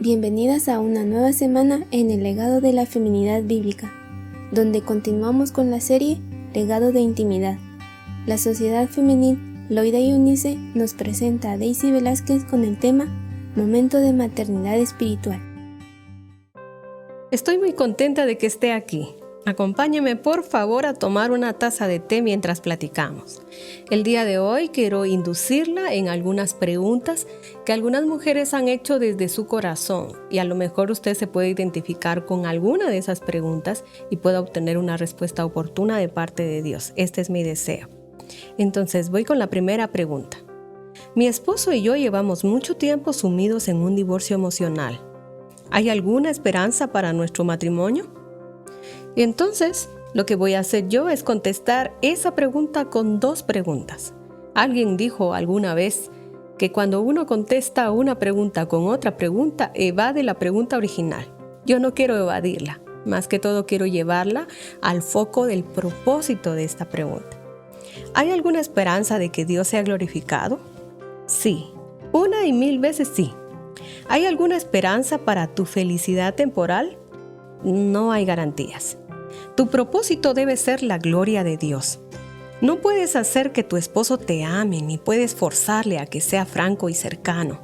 Bienvenidas a una nueva semana en el legado de la feminidad bíblica, donde continuamos con la serie Legado de Intimidad. La Sociedad Femenil Loida y Eunice nos presenta a Daisy Velázquez con el tema Momento de Maternidad Espiritual. Estoy muy contenta de que esté aquí. Acompáñeme por favor a tomar una taza de té mientras platicamos. El día de hoy quiero inducirla en algunas preguntas que algunas mujeres han hecho desde su corazón y a lo mejor usted se puede identificar con alguna de esas preguntas y pueda obtener una respuesta oportuna de parte de Dios. Este es mi deseo. Entonces voy con la primera pregunta. Mi esposo y yo llevamos mucho tiempo sumidos en un divorcio emocional. ¿Hay alguna esperanza para nuestro matrimonio? Y entonces, lo que voy a hacer yo es contestar esa pregunta con dos preguntas. Alguien dijo alguna vez que cuando uno contesta una pregunta con otra pregunta, evade la pregunta original. Yo no quiero evadirla, más que todo quiero llevarla al foco del propósito de esta pregunta. ¿Hay alguna esperanza de que Dios sea glorificado? Sí, 1 y 1000 veces sí. ¿Hay alguna esperanza para tu felicidad temporal? No hay garantías. Tu propósito debe ser la gloria de Dios. No puedes hacer que tu esposo te ame ni puedes forzarle a que sea franco y cercano.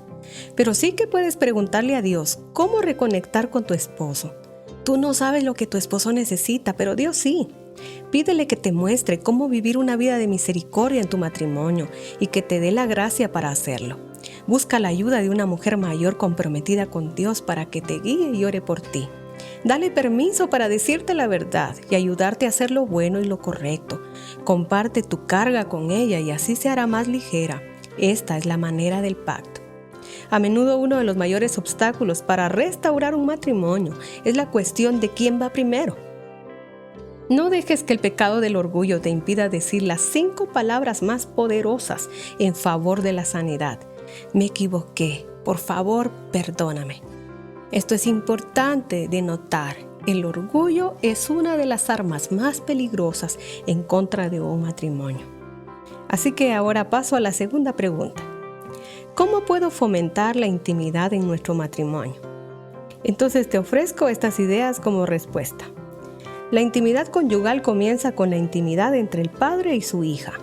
Pero sí que puedes preguntarle a Dios cómo reconectar con tu esposo. Tú no sabes lo que tu esposo necesita, pero Dios sí. Pídele que te muestre cómo vivir una vida de misericordia en tu matrimonio y que te dé la gracia para hacerlo. Busca la ayuda de una mujer mayor comprometida con Dios para que te guíe y ore por ti. Dale permiso para decirte la verdad y ayudarte a hacer lo bueno y lo correcto. Comparte tu carga con ella y así se hará más ligera. Esta es la manera del pacto. A menudo uno de los mayores obstáculos para restaurar un matrimonio es la cuestión de quién va primero. No dejes que el pecado del orgullo te impida decir las 5 palabras más poderosas en favor de la sanidad. Me equivoqué, por favor, perdóname. Esto es importante de notar. El orgullo es una de las armas más peligrosas en contra de un matrimonio. Así que ahora paso a la segunda pregunta. ¿Cómo puedo fomentar la intimidad en nuestro matrimonio? Entonces te ofrezco estas ideas como respuesta. La intimidad conyugal comienza con la intimidad entre el padre y su hija.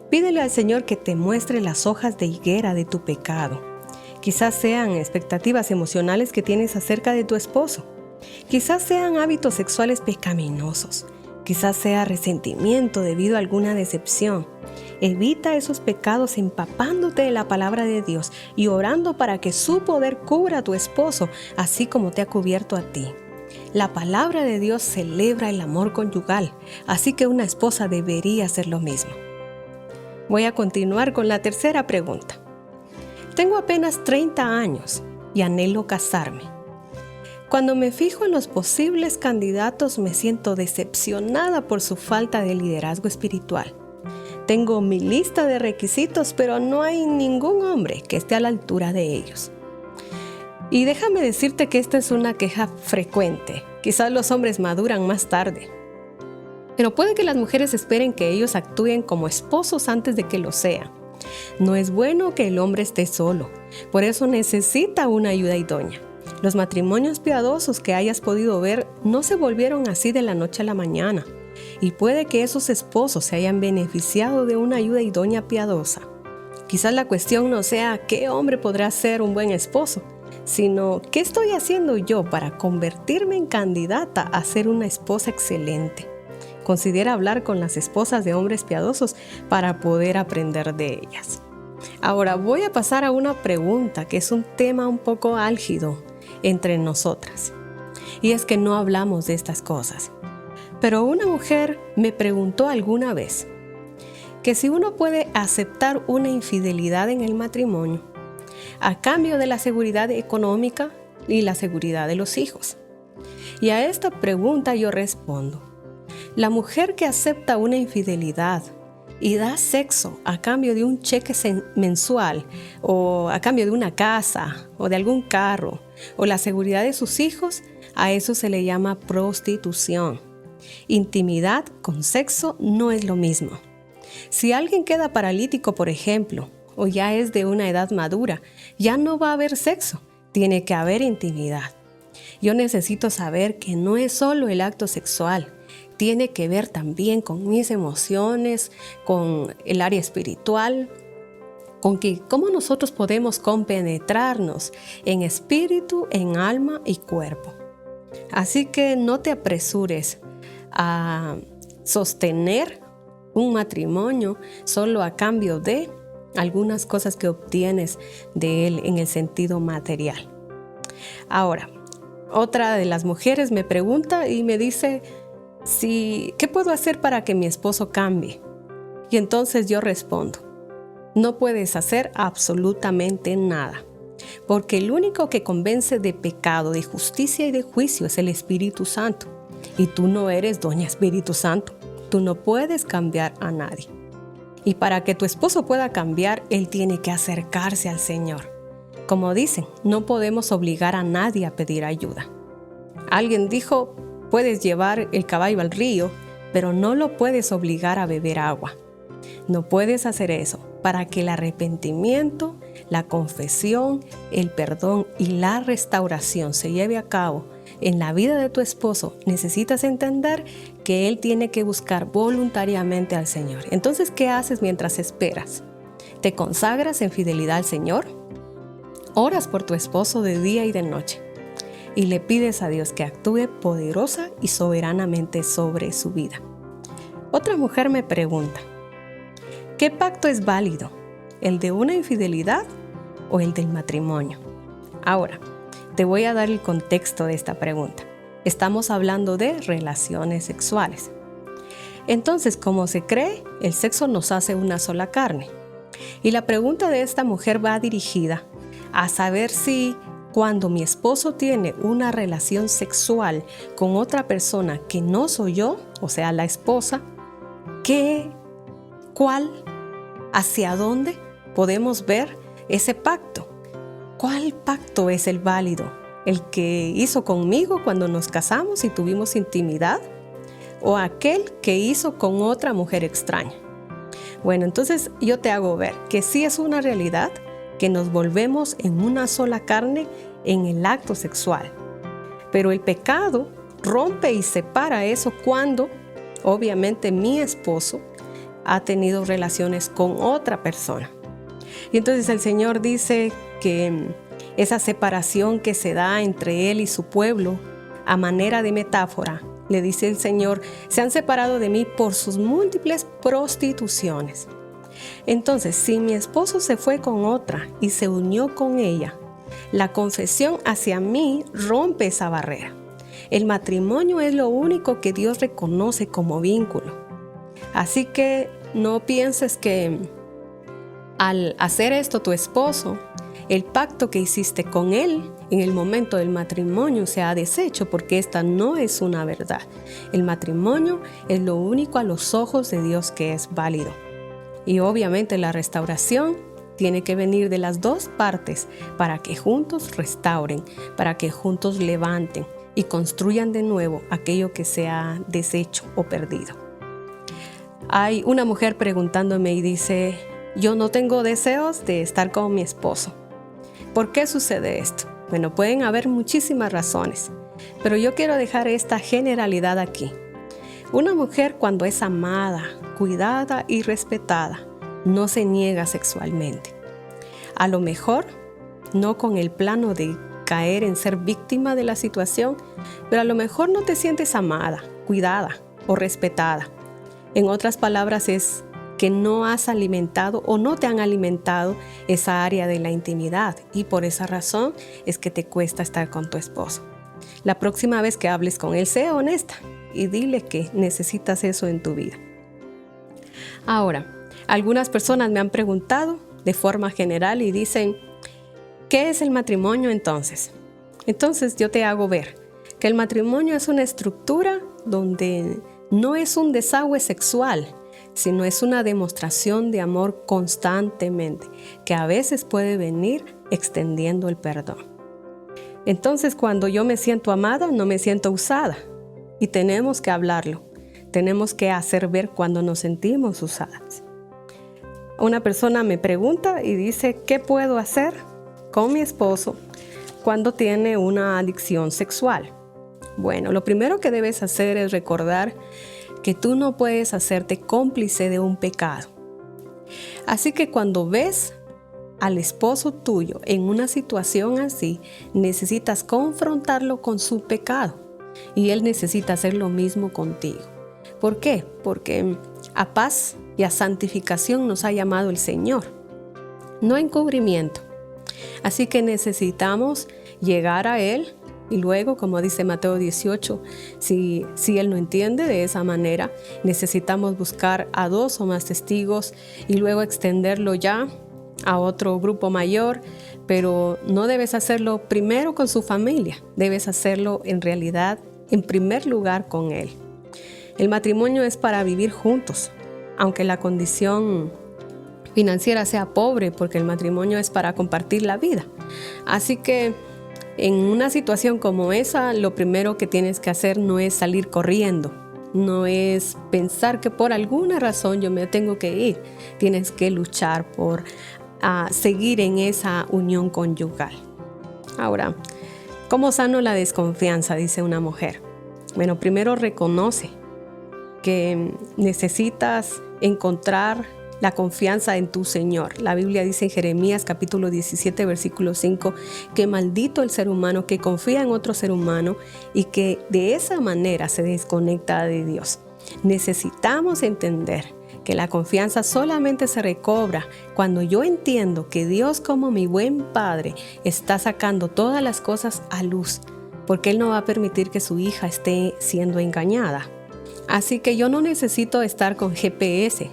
Pídele al Señor que te muestre las hojas de higuera de tu pecado. Quizás sean expectativas emocionales que tienes acerca de tu esposo. Quizás sean hábitos sexuales pecaminosos. Quizás sea resentimiento debido a alguna decepción. Evita esos pecados empapándote de la palabra de Dios y orando para que su poder cubra a tu esposo, así como te ha cubierto a ti. La palabra de Dios celebra el amor conyugal, así que una esposa debería hacer lo mismo. Voy a continuar con la tercera pregunta. Tengo apenas 30 años y anhelo casarme. Cuando me fijo en los posibles candidatos me siento decepcionada por su falta de liderazgo espiritual. Tengo mi lista de requisitos, pero no hay ningún hombre que esté a la altura de ellos. Y déjame decirte que esta es una queja frecuente. Quizás los hombres maduran más tarde. Pero puede que las mujeres esperen que ellos actúen como esposos antes de que lo sean. No es bueno que el hombre esté solo, por eso necesita una ayuda idónea. Los matrimonios piadosos que hayas podido ver no se volvieron así de la noche a la mañana, y puede que esos esposos se hayan beneficiado de una ayuda idónea piadosa. Quizás la cuestión no sea qué hombre podrá ser un buen esposo, sino qué estoy haciendo yo para convertirme en candidata a ser una esposa excelente. Considera hablar con las esposas de hombres piadosos para poder aprender de ellas. Ahora voy a pasar a una pregunta que es un tema un poco álgido entre nosotras. Y es que no hablamos de estas cosas. Pero una mujer me preguntó alguna vez que si uno puede aceptar una infidelidad en el matrimonio a cambio de la seguridad económica y la seguridad de los hijos. Y a esta pregunta yo respondo. La mujer que acepta una infidelidad y da sexo a cambio de un cheque mensual o a cambio de una casa o de algún carro o la seguridad de sus hijos, a eso se le llama prostitución. Intimidad con sexo no es lo mismo. Si alguien queda paralítico, por ejemplo, o ya es de una edad madura, ya no va a haber sexo. tiene que haber intimidad. Yo necesito saber que no es solo el acto sexual, tiene que ver también con mis emociones, con el área espiritual, con que cómo nosotros podemos compenetrarnos en espíritu, en alma y cuerpo. Así que no te apresures a sostener un matrimonio solo a cambio de algunas cosas que obtienes de él en el sentido material. Ahora, otra de las mujeres me pregunta y me dice, ¿qué puedo hacer para que mi esposo cambie? Y entonces yo respondo, no puedes hacer absolutamente nada, porque el único que convence de pecado, de justicia y de juicio es el Espíritu Santo. Y tú no eres Doña Espíritu Santo, tú no puedes cambiar a nadie. Y para que tu esposo pueda cambiar, él tiene que acercarse al Señor. Como dicen, no podemos obligar a nadie a pedir ayuda. Alguien dijo, puedes llevar el caballo al río, pero no lo puedes obligar a beber agua. No puedes hacer eso. Para que el arrepentimiento, la confesión, el perdón y la restauración se lleve a cabo en la vida de tu esposo, necesitas entender que él tiene que buscar voluntariamente al Señor. Entonces, ¿qué haces mientras esperas? ¿Te consagras en fidelidad al Señor? Oras por tu esposo de día y de noche y le pides a Dios que actúe poderosa y soberanamente sobre su vida. Otra mujer me pregunta, ¿qué pacto es válido? ¿El de una infidelidad o el del matrimonio? Ahora, te voy a dar el contexto de esta pregunta. Estamos hablando de relaciones sexuales. Entonces, como se cree, el sexo nos hace una sola carne. Y la pregunta de esta mujer va dirigida a saber si cuando mi esposo tiene una relación sexual con otra persona que no soy yo, o sea, la esposa, ¿cuál, hacia dónde podemos ver ese pacto? ¿Cuál pacto es el válido? ¿El que hizo conmigo cuando nos casamos y tuvimos intimidad? ¿O aquel que hizo con otra mujer extraña? Bueno, entonces yo te hago ver que sí es una realidad que nos volvemos en una sola carne en el acto sexual. Pero el pecado rompe y separa eso cuando, obviamente, mi esposo ha tenido relaciones con otra persona. Y entonces el Señor dice que esa separación que se da entre Él y su pueblo, a manera de metáfora, le dice el Señor, se han separado de mí por sus múltiples prostituciones. Entonces, si mi esposo se fue con otra y se unió con ella, la confesión hacia mí rompe esa barrera. El matrimonio es lo único que Dios reconoce como vínculo. Así que no pienses que al hacer esto tu esposo, el pacto que hiciste con él en el momento del matrimonio se ha deshecho, porque esta no es una verdad. El matrimonio es lo único a los ojos de Dios que es válido. Y obviamente la restauración tiene que venir de las dos partes para que juntos restauren, para que juntos levanten y construyan de nuevo aquello que se ha deshecho o perdido. Hay una mujer preguntándome y dice, yo no tengo deseos de estar con mi esposo. ¿Por qué sucede esto? Bueno, pueden haber muchísimas razones, pero yo quiero dejar esta generalidad aquí. Una mujer, cuando es amada, cuidada y respetada, no se niega sexualmente. A lo mejor, no con el plano de caer en ser víctima de la situación, pero a lo mejor no te sientes amada, cuidada o respetada. En otras palabras, es que no has alimentado o no te han alimentado esa área de la intimidad, y por esa razón es que te cuesta estar con tu esposo. La próxima vez que hables con él, sea honesta y dile que necesitas eso en tu vida. Ahora, algunas personas me han preguntado de forma general y dicen, ¿qué es el matrimonio entonces? Entonces yo te hago ver que el matrimonio es una estructura donde no es un desagüe sexual, sino es una demostración de amor constantemente, que a veces puede venir extendiendo el perdón. Entonces, cuando yo me siento amada, no me siento usada. Y tenemos que hablarlo. Tenemos que hacer ver cuando nos sentimos usadas. Una persona me pregunta y dice, ¿qué puedo hacer con mi esposo cuando tiene una adicción sexual? Bueno, lo primero que debes hacer es recordar que tú no puedes hacerte cómplice de un pecado. Así que cuando ves al esposo tuyo en una situación así, necesitas confrontarlo con su pecado y él necesita hacer lo mismo contigo. ¿Por qué? Porque a paz y a santificación nos ha llamado el Señor, no a encubrimiento. Así que necesitamos llegar a Él y luego, como dice Mateo 18, si Él no entiende de esa manera, necesitamos buscar a 2 o más testigos y luego extenderlo ya a otro grupo mayor, pero no debes hacerlo primero con su familia, debes hacerlo en realidad en primer lugar con Él. El matrimonio es para vivir juntos, aunque la condición financiera sea pobre, porque el matrimonio es para compartir la vida. Así que en una situación como esa, lo primero que tienes que hacer no es salir corriendo, no es pensar que por alguna razón yo me tengo que ir. Tienes que luchar por seguir en esa unión conyugal. Ahora, ¿cómo sano la desconfianza?, dice una mujer. Bueno, primero reconoce que necesitas encontrar la confianza en tu Señor. La Biblia dice en Jeremías capítulo 17, versículo 5, que maldito el ser humano que confía en otro ser humano y que de esa manera se desconecta de Dios. Necesitamos entender que la confianza solamente se recobra cuando yo entiendo que Dios, como mi buen Padre, está sacando todas las cosas a luz, porque Él no va a permitir que su hija esté siendo engañada. Así que yo no necesito estar con GPS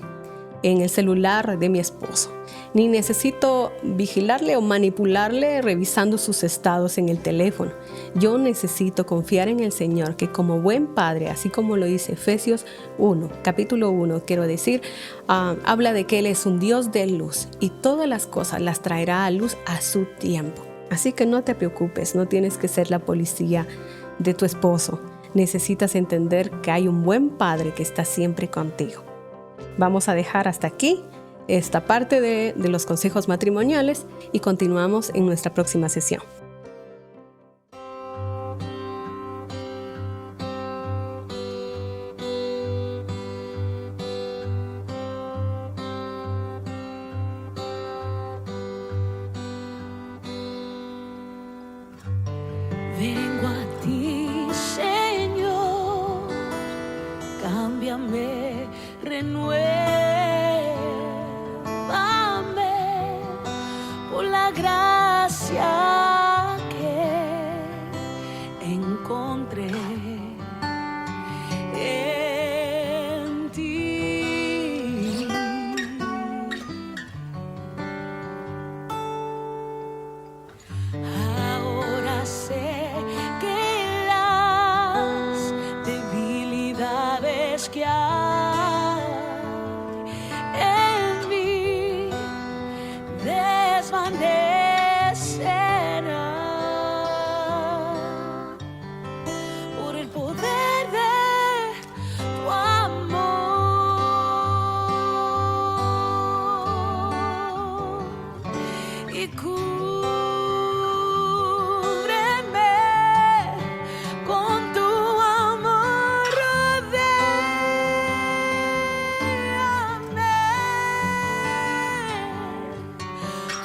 en el celular de mi esposo, ni necesito vigilarle o manipularle revisando sus estados en el teléfono. Yo necesito confiar en el Señor, que como buen Padre, así como lo dice Efesios 1, capítulo 1, quiero decir, habla de que Él es un Dios de luz y todas las cosas las traerá a luz a su tiempo. Así que no te preocupes, no tienes que ser la policía de tu esposo. Necesitas entender que hay un buen Padre que está siempre contigo. Vamos a dejar hasta aquí esta parte de los consejos matrimoniales y continuamos en nuestra próxima sesión. Vengo a ti, Señor, cámbiame, renuévame por la gracia que encontré en ti. Ahora sé que las debilidades que hay en mí desvanecerán por el poder de tu amor y cúbreme con tu amor, rodéame,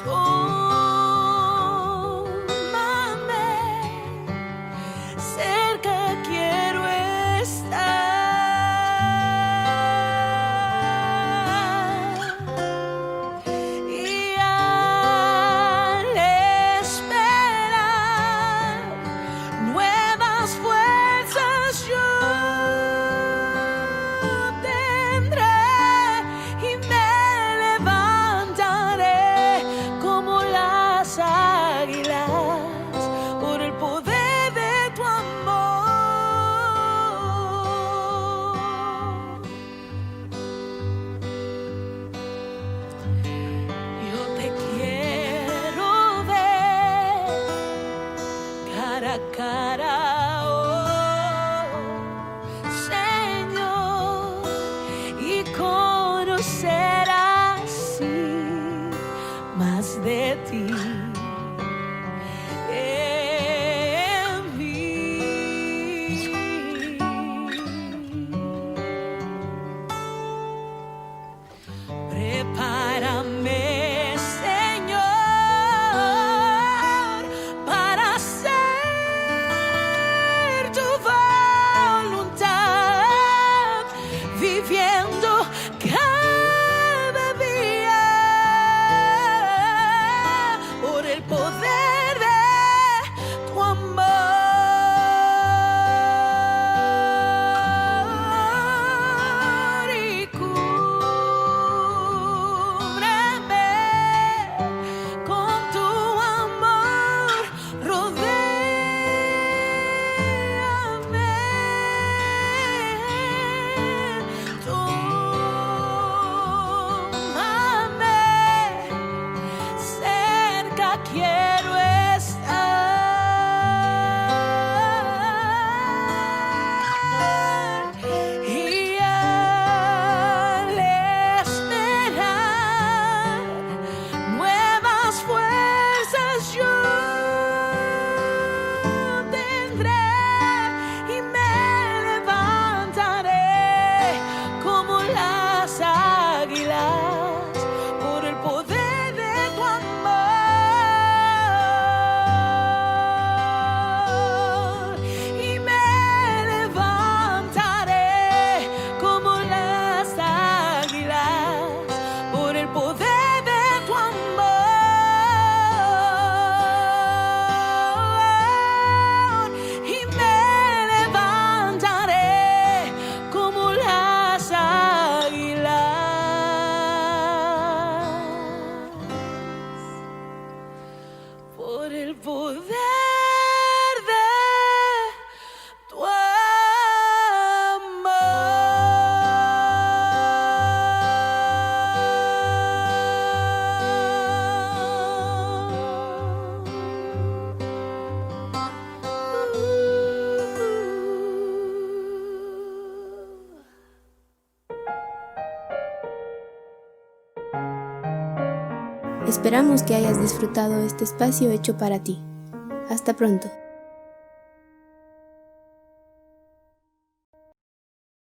tómame, cerca quiero estar. Y al esperar nuevas fuerzas yo tendré y me levantaré como las águilas por el poder de tu amor. Yo te quiero ver cara a cara, oh Señor, y conocer así más de ti. Esperamos que hayas disfrutado este espacio hecho para ti. Hasta pronto.